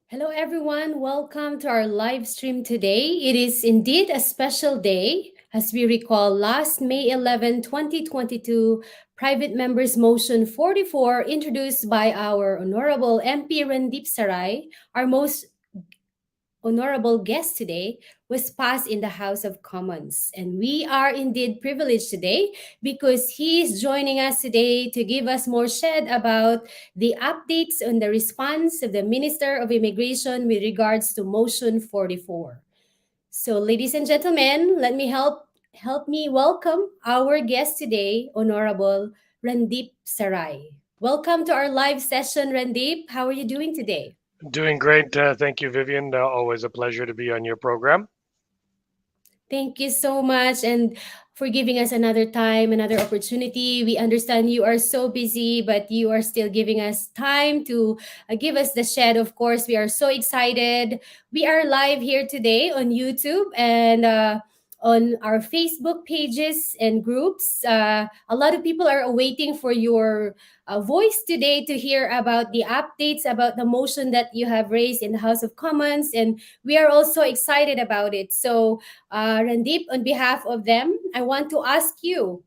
Hello, everyone. Welcome to our live stream today. It is indeed a special day as we recall last May 11, 2022, Private Members Motion 44, introduced by our Honorable MP Randeep Sarai, our most honorable guest today, was passed in the House of Commons. And we are indeed privileged today because he is joining us today to give us more shed about the updates on the response of the Minister of Immigration with regards to Motion 44. So, ladies and gentlemen, let me help me welcome our guest today, Honorable Randeep Sarai. Welcome to our live session, Randeep. How are you doing today? Doing great. Thank you, Vivian. Always a pleasure to be on your program. Thank you so much and for giving us another time, another opportunity. We understand you are so busy, but you are still giving us time to give us the shed. Of course, we are so excited. We are live here today on YouTube and on our Facebook pages and groups. A lot of people are waiting for your voice today to hear about the updates about the motion that you have raised in the House of Commons. And we are also excited about it. So, Randeep, on behalf of them, I want to ask you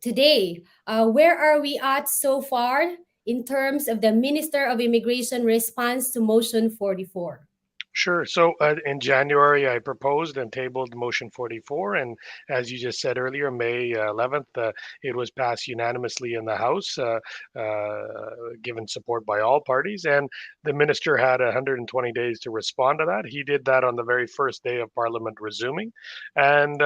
today, where are we at so far in terms of the Minister of Immigration response to Motion 44? Sure. So in January, I proposed and tabled Motion 44. And as you just said earlier, May 11th, it was passed unanimously in the House, given support by all parties. And the minister had 120 days to respond to that. He did that on the very first day of Parliament resuming. And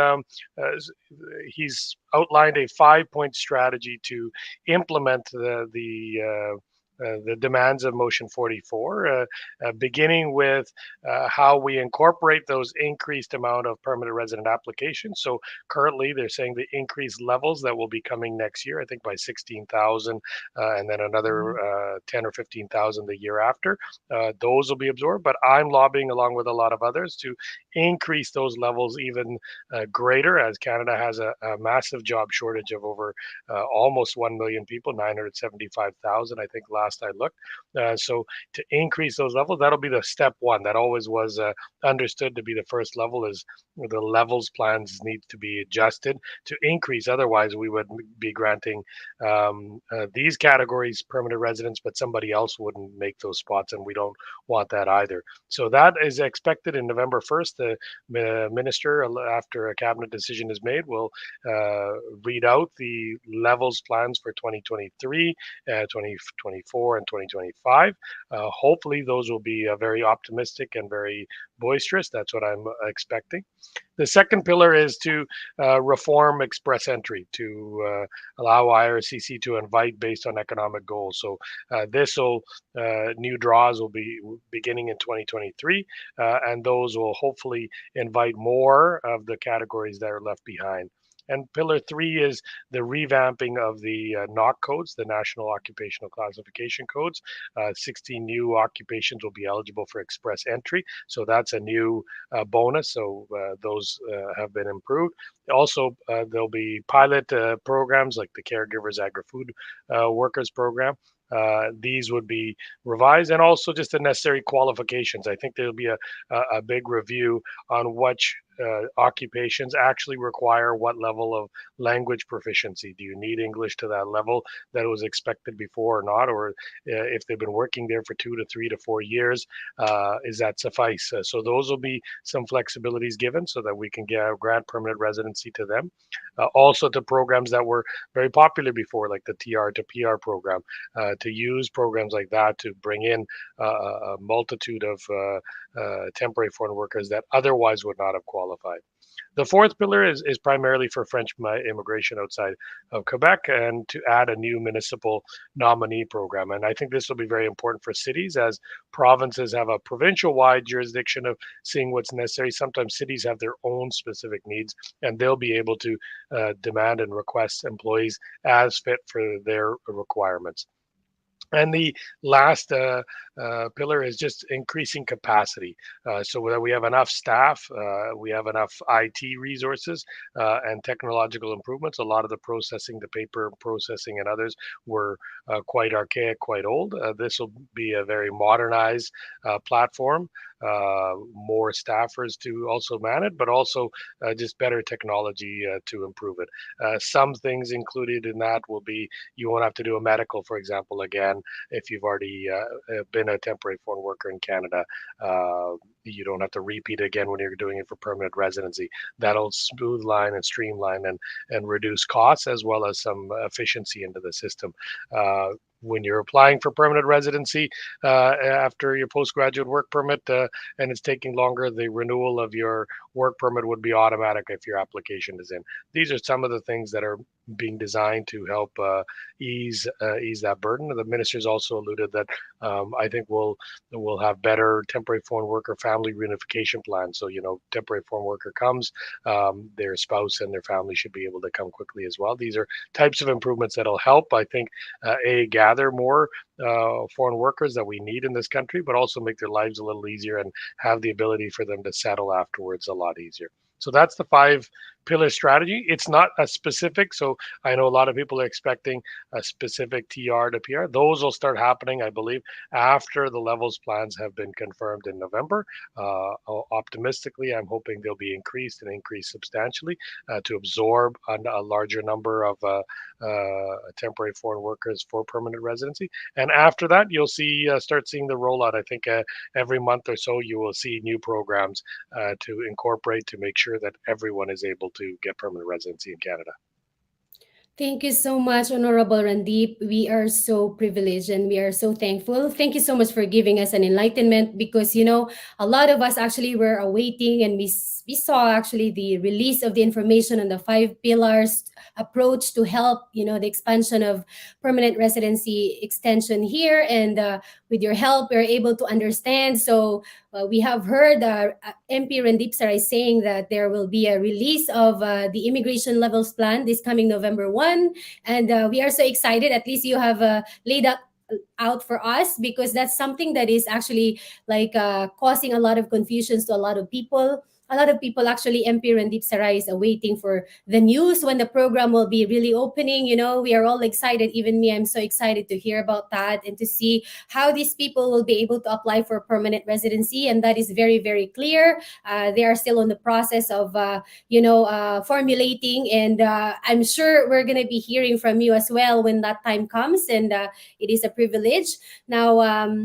he's outlined a 5 point strategy to implement the demands of Motion 44, beginning with how we incorporate those increased amount of permanent resident applications. So currently, they're saying the increased levels that will be coming next year, I think by 16,000, and then another 10 or 15,000 the year after. Those will be absorbed, but I'm lobbying along with a lot of others to increase those levels even greater, as Canada has a massive job shortage of over almost 1 million people, 975,000, I think, last I looked. So to increase those levels, that'll be the step one. That always was understood to be the first level, is the levels plans need to be adjusted to increase. Otherwise, we would be granting these categories permanent residence, but somebody else wouldn't make those spots, and we don't want that either. So that is expected in November 1st. The minister, after a cabinet decision is made, will read out the levels plans for 2023, 2024, and 2025. Hopefully, those will be very optimistic and very boisterous. That's what I'm expecting. The second pillar is to reform express entry to allow IRCC to invite based on economic goals. So this will new draws will be beginning in 2023, and those will hopefully invite more of the categories that are left behind. And pillar three is the revamping of the NOC codes, the National Occupational Classification Codes. 16 new occupations will be eligible for express entry. So that's a new bonus. So those have been improved. Also, there'll be pilot programs like the Caregivers Agri-Food Workers Program. These would be revised, and also just the necessary qualifications. I think there'll be a big review on which occupations actually require what level of language proficiency. Do you need English to that level that was expected before or not? Or if they've been working there for 2 to 3 to 4 years, is that suffice? So those will be some flexibilities given so that we can grant permanent residency to them. Also to programs that were very popular before, like the TR to PR program, to use programs like that to bring in a multitude of temporary foreign workers that otherwise would not have qualified. The fourth pillar is primarily for French immigration outside of Quebec, and to add a new municipal nominee program. And I think this will be very important for cities, as provinces have a provincial wide jurisdiction of seeing what's necessary. Sometimes cities have their own specific needs, and they'll be able to demand and request employees as fit for their requirements. And the last pillar is just increasing capacity, so that we have enough staff, we have enough IT resources, and technological improvements. A lot of the processing, the paper processing, and others were quite archaic, quite old. This will be a very modernized platform, more staffers to also man it, but also just better technology to improve it. Some things included in that will be you won't have to do a medical, for example, again if you've already been a temporary foreign worker in Canada. You don't have to repeat again when you're doing it for permanent residency. That'll smooth line and streamline and reduce costs as well as some efficiency into the system. When you're applying for permanent residency after your postgraduate work permit and it's taking longer, the renewal of your work permit would be automatic if your application is in. These are some of the things that are being designed to help ease that burden. The minister's also alluded that I think we'll have better temporary foreign worker family reunification plans. So temporary foreign worker comes, their spouse and their family should be able to come quickly as well. These are types of improvements that'll help, I think, gather more foreign workers that we need in this country, but also make their lives a little easier and have the ability for them to settle afterwards a lot easier. So that's the five pillar strategy. It's not a specific. So I know a lot of people are expecting a specific TR to PR. Those will start happening, I believe, after the levels plans have been confirmed in November. Optimistically, I'm hoping they'll be increased and increased substantially to absorb a larger number of temporary foreign workers for permanent residency. And after that, you'll see start seeing the rollout. I think every month or so, you will see new programs to incorporate to make sure that everyone is able to get permanent residency in Canada. Thank you so much, Honorable Randeep. We are so privileged and we are so thankful. Thank you so much for giving us an enlightenment because, a lot of us actually were awaiting and we saw actually the release of the information on the five pillars approach to help, the expansion of permanent residency extension here. And with your help, we're able to understand. So we have heard MP Randeep Sarai saying that there will be a release of the immigration levels plan this coming November 1. And we are so excited. At least you have laid out for us because that's something that is actually like causing a lot of confusions to a lot of people. A lot of people actually, MP Randeep Sarai is awaiting for the news when the program will be really opening. We are all excited. Even me, I'm so excited to hear about that and to see how these people will be able to apply for permanent residency. And that is very, very clear. They are still on the process of, formulating. And I'm sure we're going to be hearing from you as well when that time comes. And it is a privilege. Now,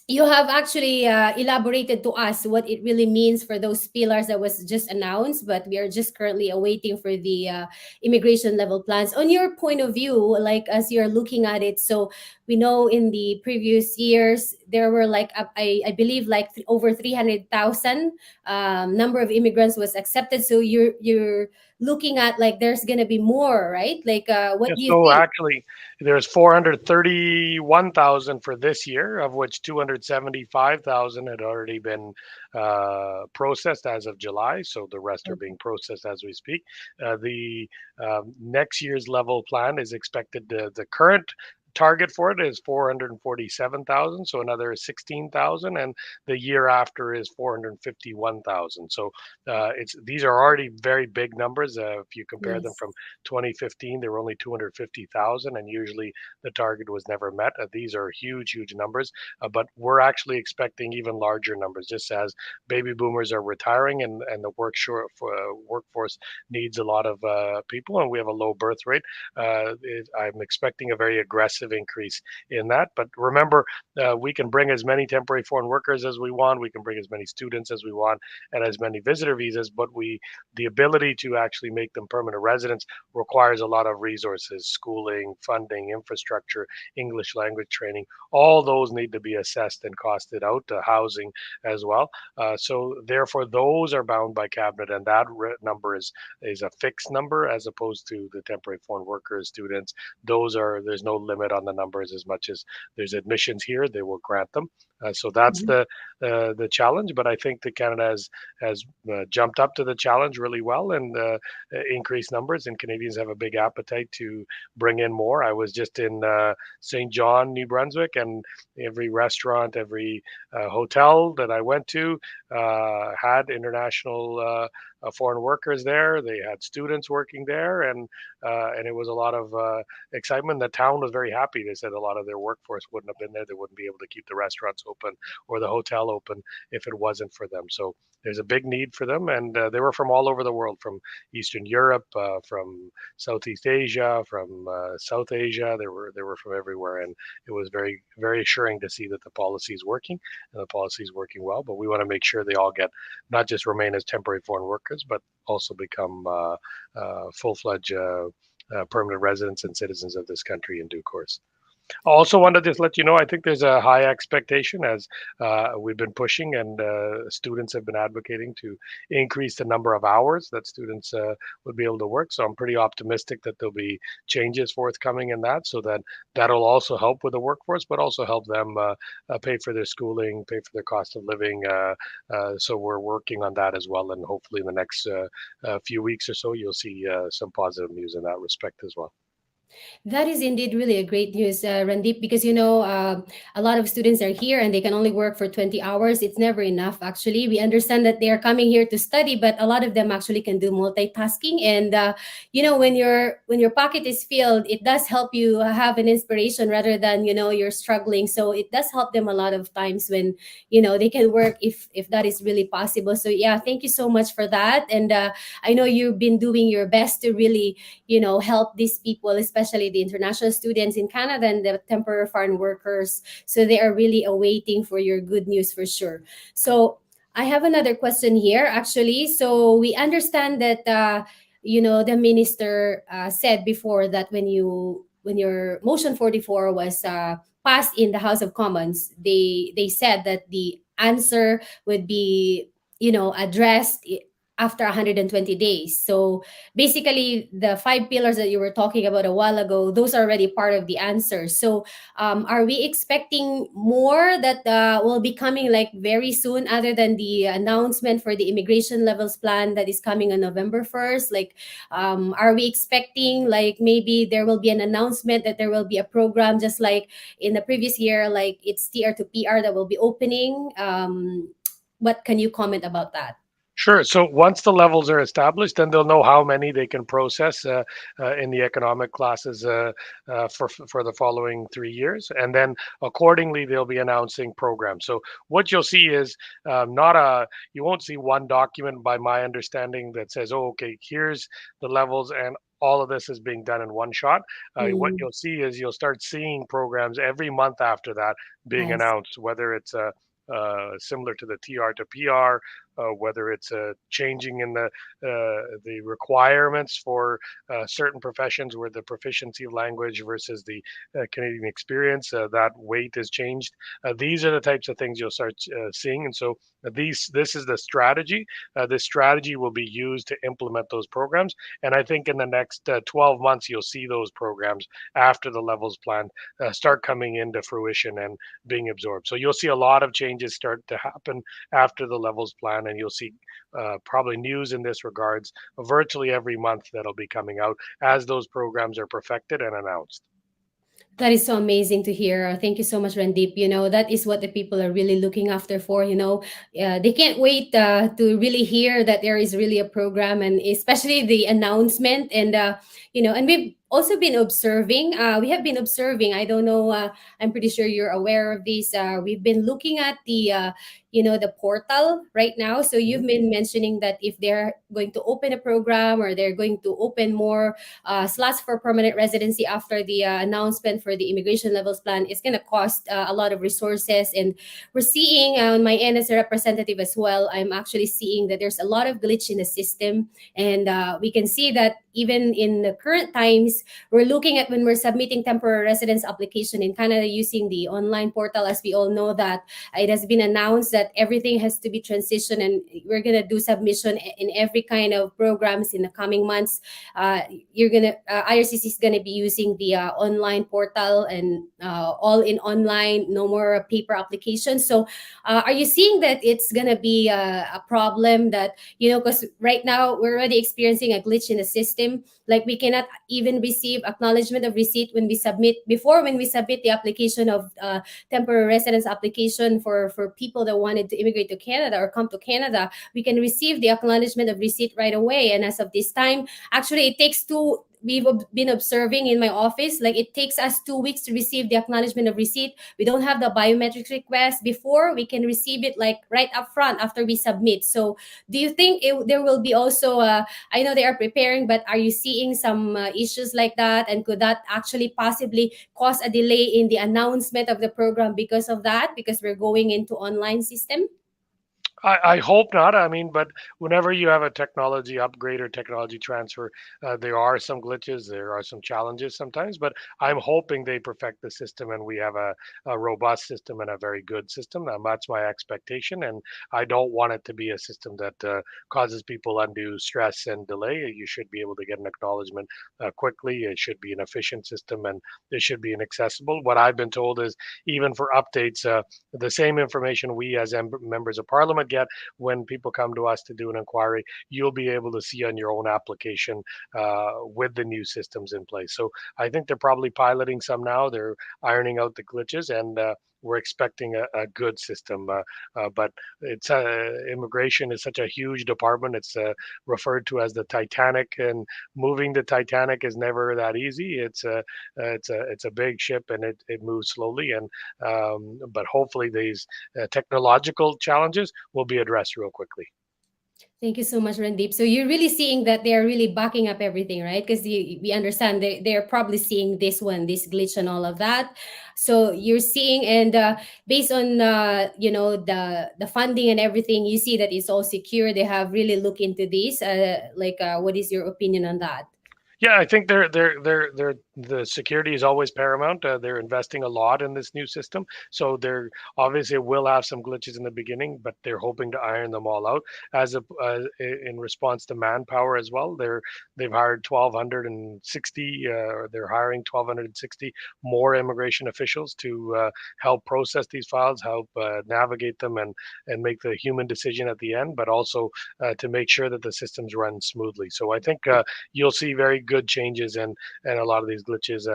you have actually elaborated to us what it really means for those pillars that was just announced, but we are just currently awaiting for the immigration level plans. On your point of view, like as you're looking at it, so we know in the previous years there were like I believe like over 300,000 number of immigrants was accepted. So you're looking at like there's gonna be more, right? Like Yeah, what do you so think? actually, there's 431,000 for this year, of which 275,000 had already been processed as of July. So the rest are being processed as we speak. The next year's level plan is expected to, the current target for it is 447,000, so another 16,000, and the year after is 451,000. So it's these are already very big numbers. If you compare them Yes. from 2015, there were only 250,000, and usually the target was never met. These are huge, huge numbers, but we're actually expecting even larger numbers, just as baby boomers are retiring and the workforce needs a lot of people, and we have a low birth rate. I'm expecting a very aggressive increase in that. But remember, we can bring as many temporary foreign workers as we want. We can bring as many students as we want and as many visitor visas. But the ability to actually make them permanent residents requires a lot of resources, schooling, funding, infrastructure, English language training. All those need to be assessed and costed out, housing as well. So therefore, those are bound by cabinet, and that number is a fixed number as opposed to the temporary foreign workers, students. There's no limit limit on the numbers as much as there's admissions here, they will grant them. So that's Mhm. the challenge. But I think that Canada has jumped up to the challenge really well and increased numbers, and Canadians have a big appetite to bring in more. I was just in St. John, New Brunswick, and every restaurant, every hotel that I went to had international foreign workers there. They had students working there, and it was a lot of excitement. The town was very happy. They said a lot of their workforce wouldn't have been there. They wouldn't be able to keep the restaurants open or the hotel open if it wasn't for them. So there's a big need for them, and they were from all over the world, from Eastern Europe, from Southeast Asia, from South Asia. They were from everywhere, and it was very assuring to see that the policy is working and the policy is working well. But we want to make sure they all get not just remain as temporary foreign workers, but also become full-fledged permanent residents and citizens of this country in due course. I also want to just let you know, I think there's a high expectation as we've been pushing and students have been advocating to increase the number of hours that students would be able to work. So I'm pretty optimistic that there'll be changes forthcoming in that, so that that'll also help with the workforce, but also help them pay for their schooling, pay for their cost of living. So we're working on that as well. And hopefully in the next few weeks or so, you'll see some positive news in that respect as well. That is indeed really a great news, Randeep, because you know a lot of students are here and they can only work for 20 hours. It's never enough, actually. We understand that they are coming here to study, but a lot of them actually can do multitasking. And you know, when your pocket is filled, it does help you have an inspiration rather than you're struggling. So it does help them a lot of times when they can work if that is really possible. So yeah, thank you so much for that. And I know you've been doing your best to really help these people, especially the international students in Canada and the temporary foreign workers. So they are really awaiting for your good news for sure. So I have another question here, actually. So we understand that the minister said before that when your motion 44 was passed in the House of Commons, they said that the answer would be addressed after 120 days. So basically the five pillars that you were talking about a while ago, those are already part of the answer. So are we expecting more that will be coming like very soon, other than the announcement for the immigration levels plan that is coming on November 1st? Like are we expecting like maybe there will be an announcement that there will be a program just like in the previous year, like it's TR to PR that will be opening? What can you comment about that? Sure. So once the levels are established, then they'll know how many they can process in the economic classes for the following 3 years, and then accordingly they'll be announcing programs. So what you'll see is not a you won't see one document, by my understanding, that says, "Oh, okay, here's the levels and." All of this is being done in one shot. What Mm, you'll see is you'll start seeing programs every month after that being I see. announced, whether it's similar to the TR to PR, whether it's changing in the requirements for certain professions where the proficiency of language versus the Canadian experience, that weight is changed. These are the types of things you'll start seeing, and so this is the strategy. This strategy will be used to implement those programs, and I think in the next 12 months you'll see those programs after the levels plan start coming into fruition and being absorbed. So you'll see a lot of changes start to happen after the levels plan, and you'll see probably news in this regards virtually every month that'll be coming out as those programs are perfected and announced. That is so amazing to hear. Thank you so much, Randeep. That is what the people are really looking after for. They can't wait to really hear that there is really a program, and especially the announcement. And, and we've also been observing. We have been observing. I don't know. I'm pretty sure you're aware of this. We've been looking at the portal right now. So Mhm. you've been mentioning that if they're going to open a program or they're going to open more slots for permanent residency after the announcement for the immigration levels plan, is going to cost a lot of resources. And we're seeing on my end as a representative as well, I'm actually seeing that there's a lot of glitch in the system. And we can see that even in the current times, we're looking at when we're submitting temporary residence application in Canada using the online portal. As we all know that it has been announced that everything has to be transitioned, and we're gonna do submission in every kind of programs in the coming months. You're gonna IRCC is gonna be using the online portal, and all in online, no more paper applications. So, are you seeing that it's gonna be a problem that, because right now we're already experiencing a glitch in the system, like we cannot even receive acknowledgement of receipt when we submit before when we submit the application of temporary residence application for people that wanted to immigrate to Canada or come to Canada. We can receive the acknowledgement of receipt right away, and as of this time, actually it takes two. We've been observing in my office, like it takes us 2 weeks to receive the acknowledgement of receipt. We don't have the biometric request before. We can receive it like right up front after we submit. So, do you think there will be also I know they are preparing, but are you seeing some issues like that? And could that actually possibly cause a delay in the announcement of the program because of that? Because we're going into online system? I hope not. I mean, but whenever you have a technology upgrade or technology transfer, there are some glitches, there are some challenges sometimes, but I'm hoping they perfect the system and we have a robust system and a very good system. And that's my expectation. And I don't want it to be a system that causes people undue stress and delay. You should be able to get an acknowledgement quickly. It should be an efficient system and it should be inaccessible. What I've been told is even for updates, the same information we as members of parliament get when people come to us to do an inquiry, you'll be able to see on your own application with the new systems in place. So I think they're probably piloting some now. They're ironing out the glitches, and we're expecting a good system. But it's immigration is such a huge department. It's referred to as the Titanic, and moving the Titanic is never that easy. It's a big ship, and it moves slowly. And but hopefully these technological challenges will be addressed real quickly. Thank you so much, Randeep. So you're really seeing that they're really backing up everything, right? Because we understand they're probably seeing this glitch and all of that. So you're seeing, and based on the funding and everything, you see that it's all secure. They have really looked into this. What is your opinion on that? Yeah, I think they're the security is always paramount. They're investing a lot in this new system, so they're obviously will have some glitches in the beginning, but they're hoping to iron them all out. As a in response to manpower as well, they've hired 1,260. They're hiring 1,260 more immigration officials to help process these files, help navigate them, and make the human decision at the end, but also to make sure that the systems run smoothly. So I think you'll see very good changes, and a lot of these glitches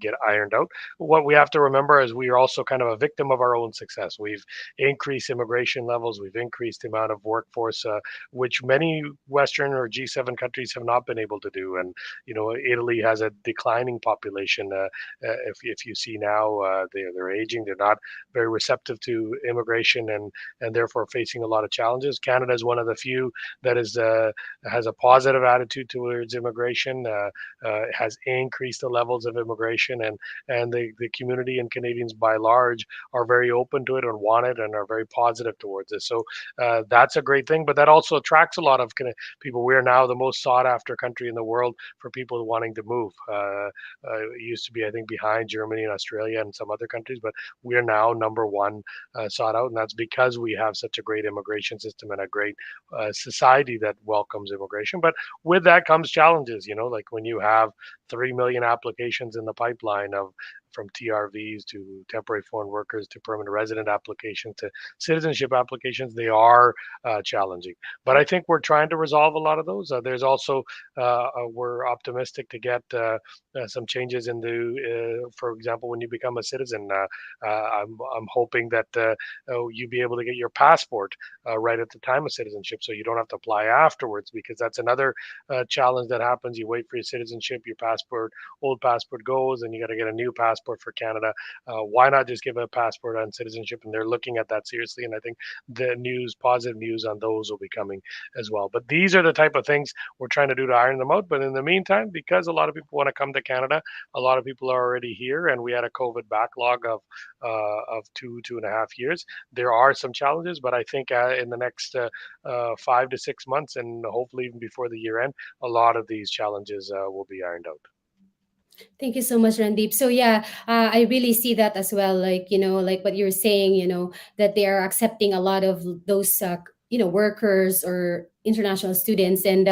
get ironed out. What we have to remember is we are also kind of a victim of our own success. We've increased immigration levels, we've increased the amount of workforce, which many Western or G7 countries have not been able to do. And Italy has a declining population. If you see now, they're aging, they're not very receptive to immigration, and therefore facing a lot of challenges. Canada is one of the few that is has a positive attitude towards immigration, has increased the levels of immigration, and the community and Canadians by large are very open to it and want it and are very positive towards it. So that's a great thing, but that also attracts a lot of people. We are now the most sought after country in the world for people wanting to move. It used to be, I think, behind Germany and Australia and some other countries, but we are now number one sought out, and that's because we have such a great immigration system and a great society that welcomes immigration. But with that comes challenges, like when you have 3 million applications in the pipeline of from TRVs to temporary foreign workers to permanent resident applications to citizenship applications, they are challenging. But I think we're trying to resolve a lot of those. There's also we're optimistic to get some changes in for example, when you become a citizen, I'm hoping that you be able to get your passport right at the time of citizenship, so you don't have to apply afterwards, because that's another challenge that happens. You wait for your citizenship, your old passport goes, and you got to get a new passport passport for Canada. Why not just give a passport on citizenship? And they're looking at that seriously. And I think the news, positive news on those will be coming as well. But these are the type of things we're trying to do to iron them out. But in the meantime, because a lot of people want to come to Canada, a lot of people are already here, and we had a COVID backlog of 2.5 years. There are some challenges, but I think in the next 5 to 6 months, and hopefully even before the year end, a lot of these challenges will be ironed out. Thank you so much, Randeep. So yeah, I really see that as well. Like like what you're saying, that they are accepting a lot of those workers or international students, and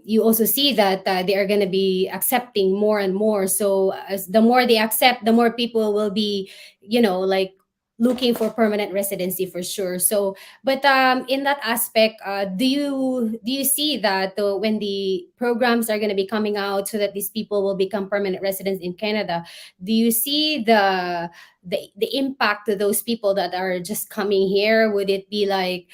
you also see that they are going to be accepting more and more. So as the more they accept, the more people will be, like looking for permanent residency for sure. So but in that aspect, do you see that when the programs are going to be coming out so that these people will become permanent residents in Canada, do you see the impact to those people that are just coming here? Would it be like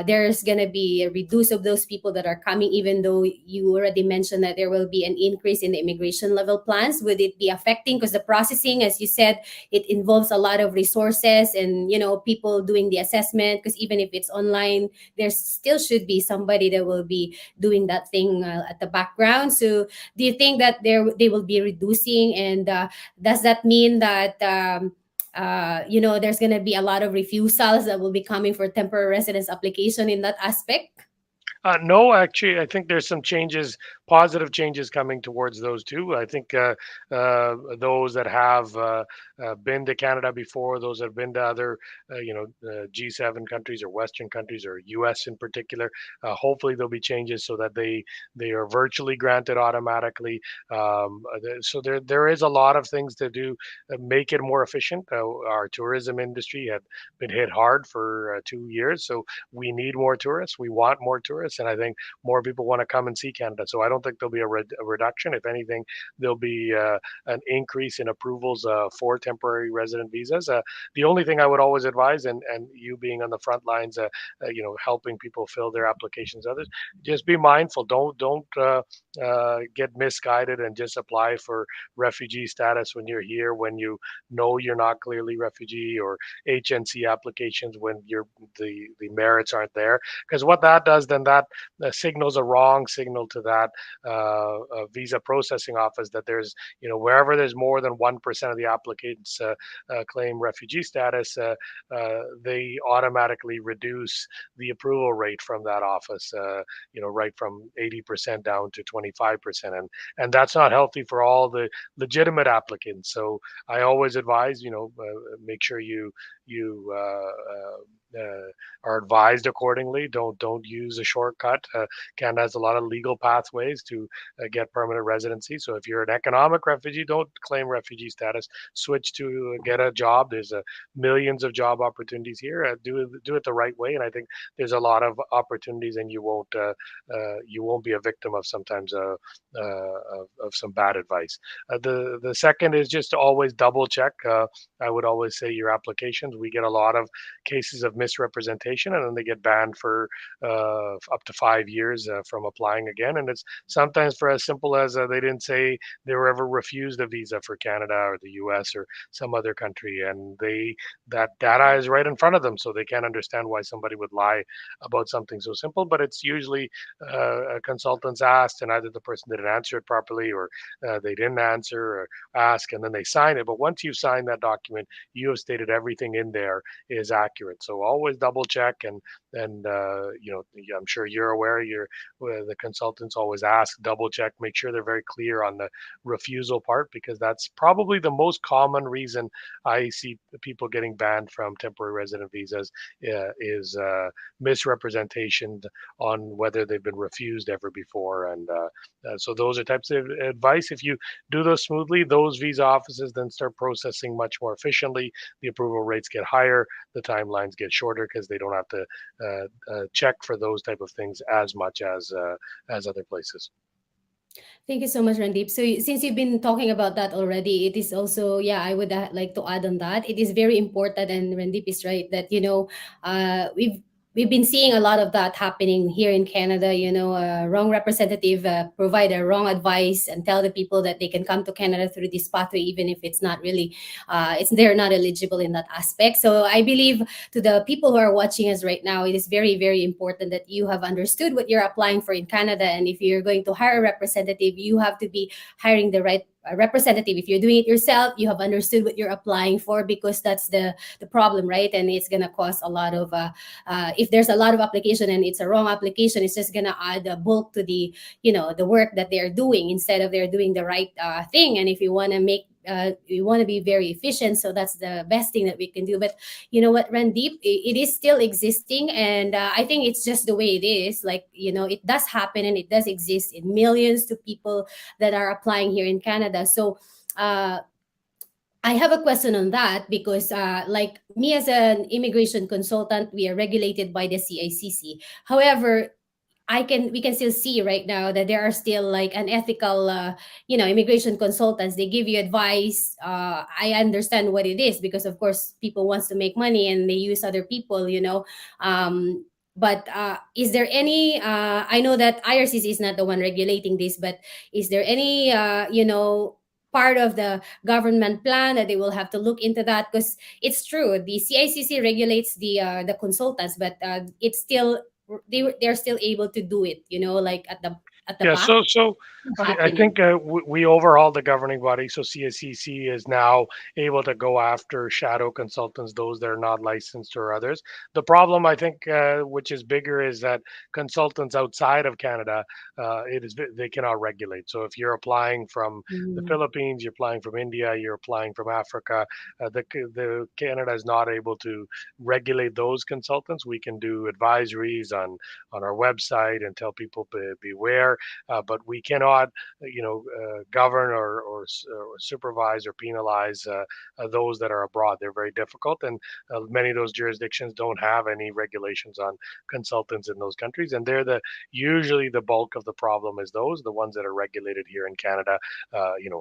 there's going to be a reduce of those people that are coming, even though you already mentioned that there will be an increase in the immigration level plans? Would it be affecting, because the processing, as you said, it involves a lot of resources and people doing the assessment, because even if it's online, there still should be somebody that will be doing that thing at the background. So do you think that they will be reducing, and does that mean that there's going to be a lot of refusals that will be coming for temporary residence application in that aspect? No, actually, I think there's some changes, positive changes coming towards those two. I think those that have been to Canada before, those that have been to other, G7 countries or Western countries or U.S. in particular, hopefully there'll be changes so that they are virtually granted automatically. So there is a lot of things to do, make it more efficient. Our tourism industry had been hit hard for 2 years, so we need more tourists. We want more tourists, and I think more people want to come and see Canada. So I don't think there'll be a reduction. If anything, there'll be an increase in approvals for temporary resident visas. The only thing I would always advise, and you being on the front lines, helping people fill their applications, others, just be mindful. Don't get misguided and just apply for refugee status when you're here, when you know you're not clearly refugee, or HNC applications when the merits aren't there. Because what that does, then that signals a wrong signal to that visa processing office that there's, wherever there's more than 1% of the applicants claim refugee status, they automatically reduce the approval rate from that office, right from 80% down to 25%. And that's not healthy for all the legitimate applicants. So I always advise, make sure you are advised accordingly. Don't use a shortcut. Canada has a lot of legal pathways to get permanent residency. So if you're an economic refugee, don't claim refugee status. Switch to get a job. There's millions of job opportunities here. Do it the right way, and I think there's a lot of opportunities, and you won't be a victim of sometimes of some bad advice. The second is just to always double check. I would always say your applications. We get a lot of cases of misrepresentation, and then they get banned for up to 5 years from applying again. And it's sometimes for as simple as they didn't say they were ever refused a visa for Canada or the U.S. or some other country, and that data is right in front of them, so they can't understand why somebody would lie about something so simple. But it's usually a consultant's asked, and either the person didn't answer it properly, or they didn't answer or ask, and then they sign it. But once you sign that document, you have stated everything in there is accurate. So always double check, and I'm sure you're aware. The consultants always ask, double check, make sure they're very clear on the refusal part, because that's probably the most common reason I see people getting banned from temporary resident visas, is misrepresentation on whether they've been refused ever before. And so those are types of advice. If you do those smoothly, those visa offices then start processing much more efficiently. The approval rates get higher, the timelines get shorter, because they don't have to check for those type of things as much as other places. Thank you so much, Randeep. So since you've been talking about that already, it is also, yeah, I would like to add on that. It is very important, and Randeep is right that, we've we've been seeing a lot of that happening here in Canada. Wrong representative provide a wrong advice and tell the people that they can come to Canada through this pathway, even if it's not really, it's they're not eligible in that aspect. So I believe to the people who are watching us right now, it is very, very important that you have understood what you're applying for in Canada. And if you're going to hire a representative, you have to be hiring the right representative. If you're doing it yourself, you have understood what you're applying for, because that's the problem, right? And it's gonna cause a lot of if there's a lot of application and it's a wrong application, it's just gonna add a bulk to the work that they're doing, instead of they're doing the right thing. And if you want to make we want to be very efficient, so that's the best thing that we can do. But you know what, Randeep, it is still existing, and I think it's just the way it is. Like, it does happen and it does exist in millions to people that are applying here in Canada. So uh, I have a question on that, because, like me as an immigration consultant, we are regulated by the CICC. However, we can still see right now that there are still like unethical, immigration consultants. They give you advice. I understand what it is, because of course people wants to make money and they use other people. But is there any? I know that IRCC is not the one regulating this, but is there any? Part of the government plan that they will have to look into that, because it's true the CICC regulates the consultants, but it's still they're still able to do it, like at the Yeah, back I happening. think we overhauled the governing body, so CSCC is now able to go after shadow consultants, those that are not licensed or others. The problem, I think, which is bigger, is that consultants outside of Canada, they cannot regulate. So if you're applying from the Mm, Philippines, you're applying from India, you're applying from Africa, the Canada is not able to regulate those consultants. We can do advisories on our website and tell people beware, but we cannot, govern or supervise or penalize those that are abroad. They're very difficult, and many of those jurisdictions don't have any regulations on consultants in those countries, and they're the usually the bulk of the problem is those the ones that are regulated here in Canada.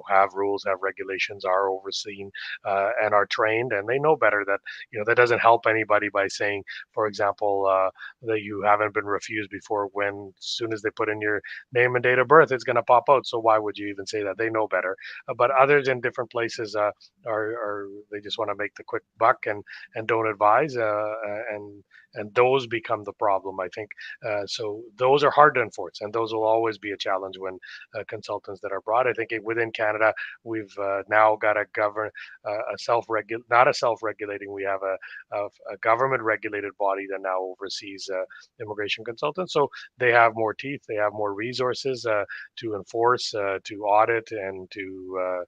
Have rules, have regulations, are overseen, and are trained, and they know better that that doesn't help anybody by saying, for example, that you haven't been refused before, when as soon as they put in your name and date of birth, it's going to pop out. So why would you even say that? They know better. But others in different places are they just want to make the quick buck and don't advise, and those become the problem, I think. So those are hard to enforce, and those will always be a challenge when consultants that are brought. I think within Canada, we've now got a govern a not a self-regulating. We have a government regulated body that now oversees immigration consultants. So they have more teeth, they have more resources to enforce, to audit, and to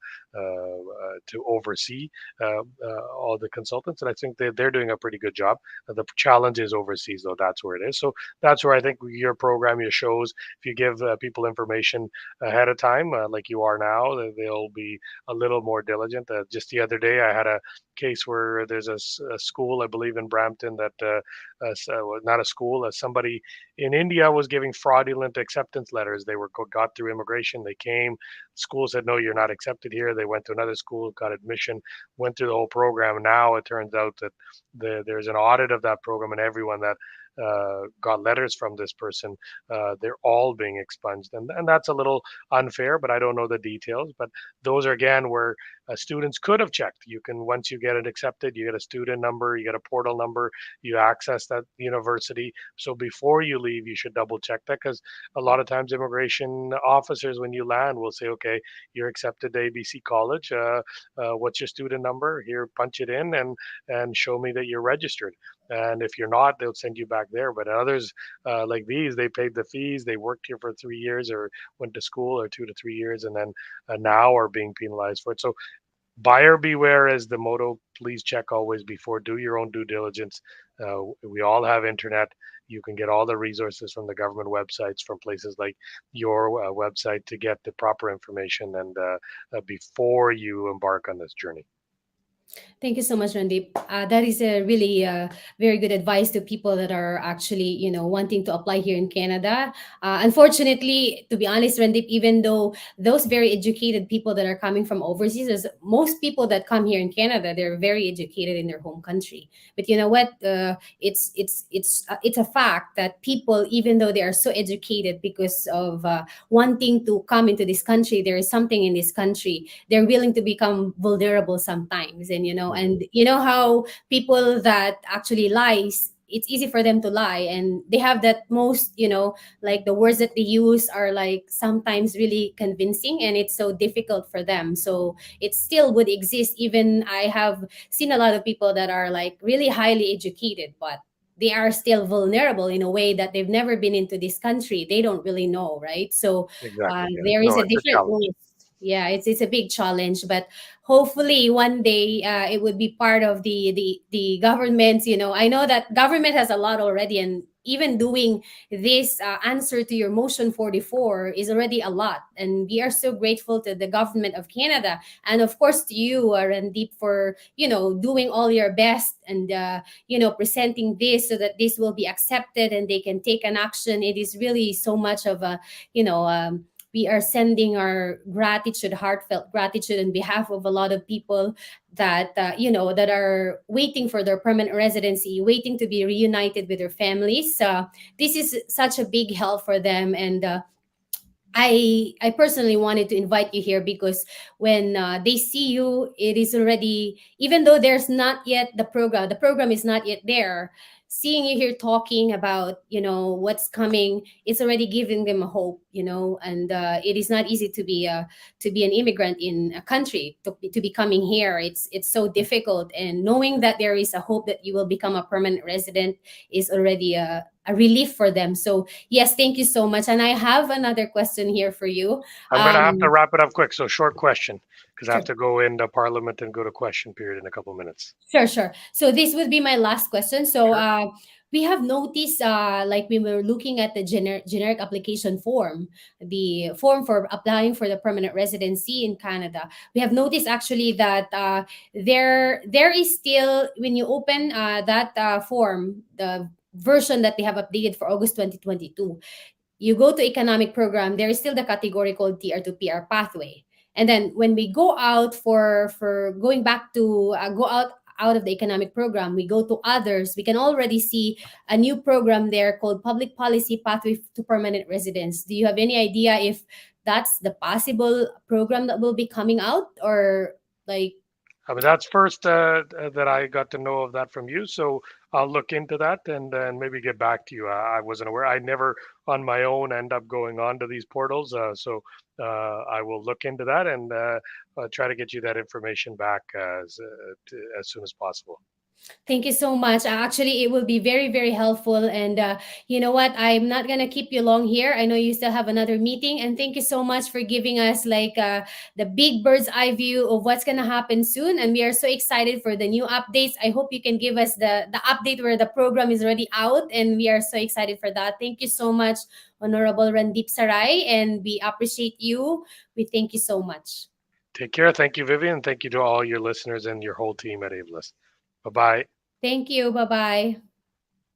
oversee all the consultants. And I think they're doing a pretty good job. The challenge is overseas, though. That's where it is. So that's where I think your program, your shows, if you give people information ahead of time, like you are now, they'll be a little more diligent. Just the other day, I had a case where there's a school, I believe, in Brampton that not a school, somebody in India was giving fraudulent acceptance letters. They were got through immigration. They came. School said, no, you're not accepted here. They went to another school, got admission, went through the whole program. Now it turns out that there's an audit of that program, and everyone that got letters from this person, they're all being expunged, and that's a little unfair. But I don't know the details. But those are again where students could have checked. You can, once you get it accepted, you get a student number, you get a portal number, you access that university. So before you leave, you should double check that, because a lot of times immigration officers, when you land, will say, okay, you're accepted to ABC College. What's your student number? Here, punch it in and show me that you're registered. And if you're not, they'll send you back there. But others, like these, they paid the fees, they worked here for 3 years or went to school, or 2 to 3 years, and then now are being penalized for it. So buyer beware is the motto. Please check always before. Do your own due diligence. We all have internet. You can get all the resources from the government websites, from places like your website, to get the proper information and before you embark on this journey. Thank you so much, Randeep. That is a really very good advice to people that are actually, wanting to apply here in Canada. Unfortunately, to be honest, Randeep, even though those very educated people that are coming from overseas, there's most people that come here in Canada, they're very educated in their home country. But you know what? It's a fact that people, even though they are so educated because of wanting to come into this country, there is something in this country, they're willing to become vulnerable sometimes. And Mhm. you know how people that actually lies, it's easy for them to lie, and they have that most, like the words that they use are like sometimes really convincing, and it's so difficult for them. So it still would exist. Even I have seen a lot of people that are like really highly educated, but they are still vulnerable in a way that they've never been into this country, they don't really know, right? So Exactly. Yeah. there is No, a it's a different challenge. rules. Yeah, it's a big challenge, but hopefully one day it would be part of the government. I know that government has a lot already, and even doing this answer to your motion 44 is already a lot, and we are so grateful to the government of Canada, and of course to you, Randeep, for doing all your best, and presenting this so that this will be accepted and they can take an action. It is really so much of a you know we are sending our gratitude, heartfelt gratitude, on behalf of a lot of people that that are waiting for their permanent residency, waiting to be reunited with their families. This is such a big help for them, and I personally wanted to invite you here because when they see you, it is already, even though there's not yet the program is not yet there. Seeing you here talking about what's coming, it's already giving them a hope, and it is not easy to be an immigrant in a country, to be coming here. It's so difficult, and knowing that there is a hope that you will become a permanent resident is already a relief for them. So yes, thank you so much. And I have another question here for you. I'm going to have to Um, wrap it up quick. So, short question because I have sure. to go into Parliament and go to question period in a couple minutes. Sure, sure. So this would be my last question. So Sure. we have noticed, like we were looking at the generic application form, the form for applying for the permanent residency in Canada. We have noticed actually that there is still, when you open that form, the version that they have updated for August 2022, you go to economic program, there is still the category called TR to PR pathway. And then when we go out for going back to go out of the economic program, we go to others, we can already see a new program there called public policy pathway to permanent residence. Do you have any idea if that's the possible program that will be coming out, or like? I mean, that's first that I got to know of that from you. So I'll look into that and then maybe get back to you. I wasn't aware. I never on my own end up going on to these portals. I will look into that and try to get you that information back as soon as possible. Thank you so much. Actually, it will be very, very helpful. And you know what? I'm not gonna keep you long here. I know you still have another meeting. And thank you so much for giving us like the big bird's eye view of what's gonna happen soon. And we are so excited for the new updates. I hope you can give us the update where the program is already out, and we are so excited for that. Thank you so much, Honorable Randeep Sarai, and we appreciate you. We thank you so much. Take care. Thank you, Vivian. Thank you to all your listeners and your whole team at Aveless. Bye bye. Thank you. Bye bye.